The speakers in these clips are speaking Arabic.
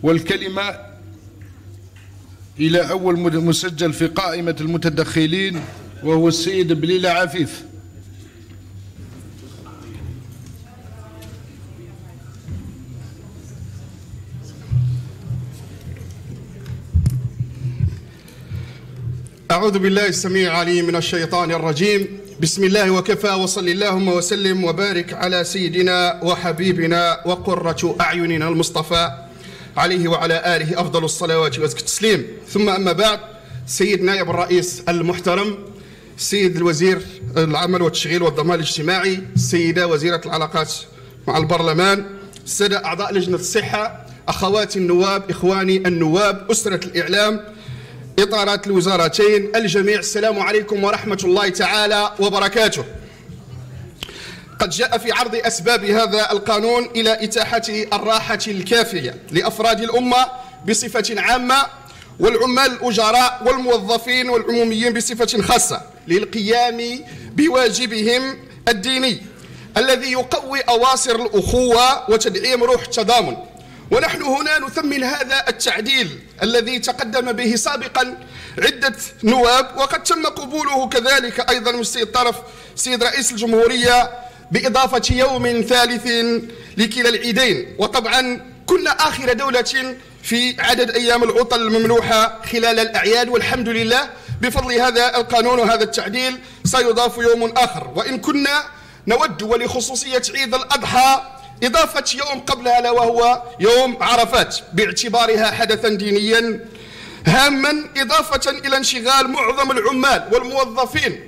والكلمة إلى أول مسجل في قائمة المتدخلين وهو السيد بليلة عفيف. أعوذ بالله السميع العليم من الشيطان الرجيم. بسم الله وكفى، وصل اللهم وسلم وبارك على سيدنا وحبيبنا وقرة أعيننا المصطفى عليه وعلى آله أفضل الصلوات وأزكى التسليم. ثم أما بعد، سيد نائب الرئيس المحترم، سيد الوزير العمل والتشغيل والضمان الاجتماعي، السيدة وزيرة العلاقات مع البرلمان، السادة أعضاء لجنة الصحة، أخواتي النواب، إخواني النواب، أسرة الإعلام، إطارات الوزارتين، الجميع، السلام عليكم ورحمة الله تعالى وبركاته. قد جاء في عرض أسباب هذا القانون إلى إتاحة الراحة الكافية لأفراد الأمة بصفة عامة، والعمال الأجراء والموظفين والعموميين بصفة خاصة، للقيام بواجبهم الديني الذي يقوي أواصر الأخوة وتدعيم روح التضامن. ونحن هنا نثمن هذا التعديل الذي تقدم به سابقا عدة نواب، وقد تم قبوله كذلك أيضا من السيد طرف سيد رئيس الجمهورية بإضافة يوم ثالث لكلا العيدين. وطبعا كنا آخر دولة في عدد أيام العطل الممنوحة خلال الأعياد، والحمد لله بفضل هذا القانون وهذا التعديل سيضاف يوم آخر، وإن كنا نود ولخصوصية عيد الأضحى إضافة يوم قبلها لا وهو يوم عرفات باعتبارها حدثا دينيا هاما، إضافة إلى انشغال معظم العمال والموظفين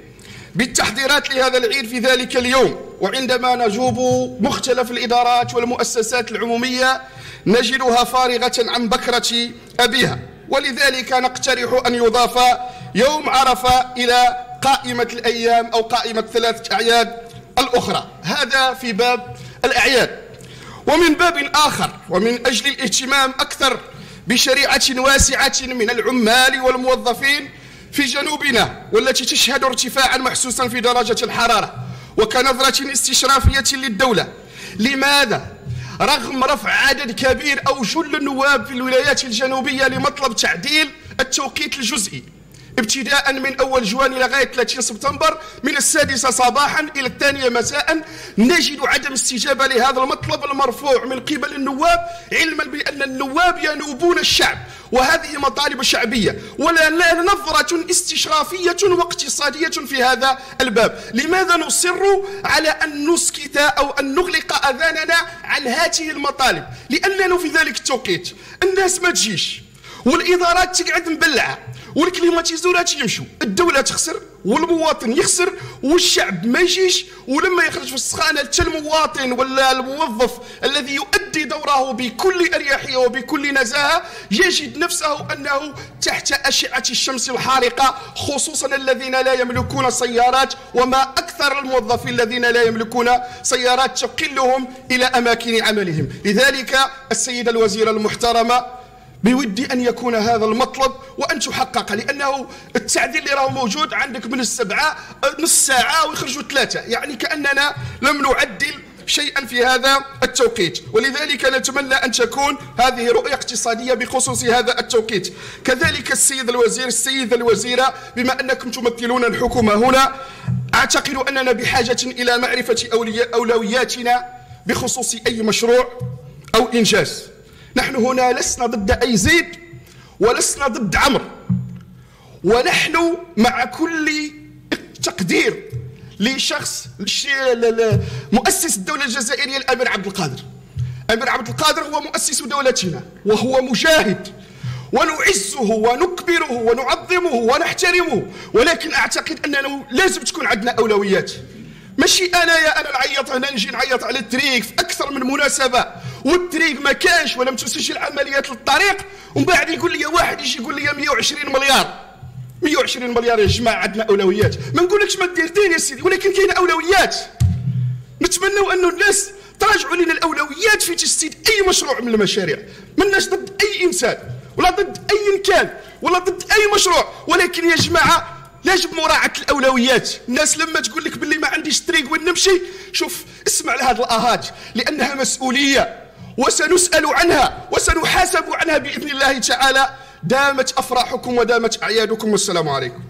بالتحضيرات لهذا العيد في ذلك اليوم. وعندما نجوب مختلف الإدارات والمؤسسات العمومية نجدها فارغة عن بكرة أبيها، ولذلك نقترح أن يضاف يوم عرفة إلى قائمة الأيام أو قائمة 3 أعياد الأخرى. هذا في باب الأعياد. ومن باب آخر، ومن أجل الاهتمام أكثر بشريعة واسعة من العمال والموظفين في جنوبنا، والتي تشهد ارتفاعا محسوسا في درجة الحرارة، وكنظرة استشرافية للدولة، لماذا رغم رفع عدد كبير أو جل النواب في الولايات الجنوبية لمطلب تعديل التوقيت الجزئي ابتداء من أول جوان إلى غاية 30 سبتمبر من 6 صباحا إلى 2 مساء، نجد عدم استجابة لهذا المطلب المرفوع من قبل النواب، علما بأن النواب ينوبون الشعب وهذه مطالب شعبية، ولا نظرة استشرافية واقتصادية في هذا الباب. لماذا نصر على أن نسكت أو أن نغلق أذاننا عن هذه المطالب؟ لأننا في ذلك التوقيت الناس ما تجيش، والإدارات تقعد مبلعة، والكليماتيزورات يمشوا، الدولة تخسر والمواطن يخسر والشعب ما يجيش. ولما يخرج في السخانة حتى المواطن ولا الموظف الذي يؤدي دوره بكل أريحية وبكل نزاهة يجد نفسه أنه تحت أشعة الشمس الحارقة، خصوصا الذين لا يملكون سيارات، وما أكثر الموظفين الذين لا يملكون سيارات تقلهم إلى أماكن عملهم. لذلك السيدة الوزيرة المحترمة بودي أن يكون هذا المطلب وأن تحقق، لأنه التعديل اللي راه موجود عندك من 7 نص ساعة ويخرجوا 3، يعني كأننا لم نعدل شيئا في هذا التوقيت. ولذلك نتمنى أن تكون هذه رؤية اقتصادية بخصوص هذا التوقيت. كذلك السيد الوزير، السيدة الوزيرة، بما أنكم تمثلون الحكومة هنا، أعتقد أننا بحاجة إلى معرفة أولوياتنا بخصوص أي مشروع أو إنجاز. نحن هنا لسنا ضد أي زيد ولسنا ضد عمرو، ونحن مع كل تقدير لشخص مؤسس الدولة الجزائرية الأمير عبد القادر. أمير عبد القادر هو مؤسس دولتنا وهو مجاهد، ونعزه ونكبره ونعظمه ونحترمه، ولكن أعتقد أننا لازم تكون عندنا أولويات. ماشي أنا نعيط هنا، نجي نعيط على التريق في أكثر من مناسبة والتريق ما كانش ولم تسجل عمليات للطريق، ومن بعد يقول لي واحد يجي يقول لي 120 مليار. 120 مليار يا جماعة، عندنا أولويات. ما نقولكش ما دير دين يا سيدي، ولكن كاينة أولويات. نتمنوا أنه الناس تراجعوا لنا الأولويات في تجسيد أي مشروع من المشاريع. ماناش ضد أي إنسان ولا ضد أي كان ولا ضد أي مشروع، ولكن يا جماعة يجب مراعاة الأولويات. الناس لما تقول لك باللي ما عنديش طريق وين نمشي، شوف اسمع لهذه الآهات، لأنها مسؤولية وسنسأل عنها وسنحاسب عنها بإذن الله تعالى. دامت أفراحكم ودامت أعيادكم، والسلام عليكم.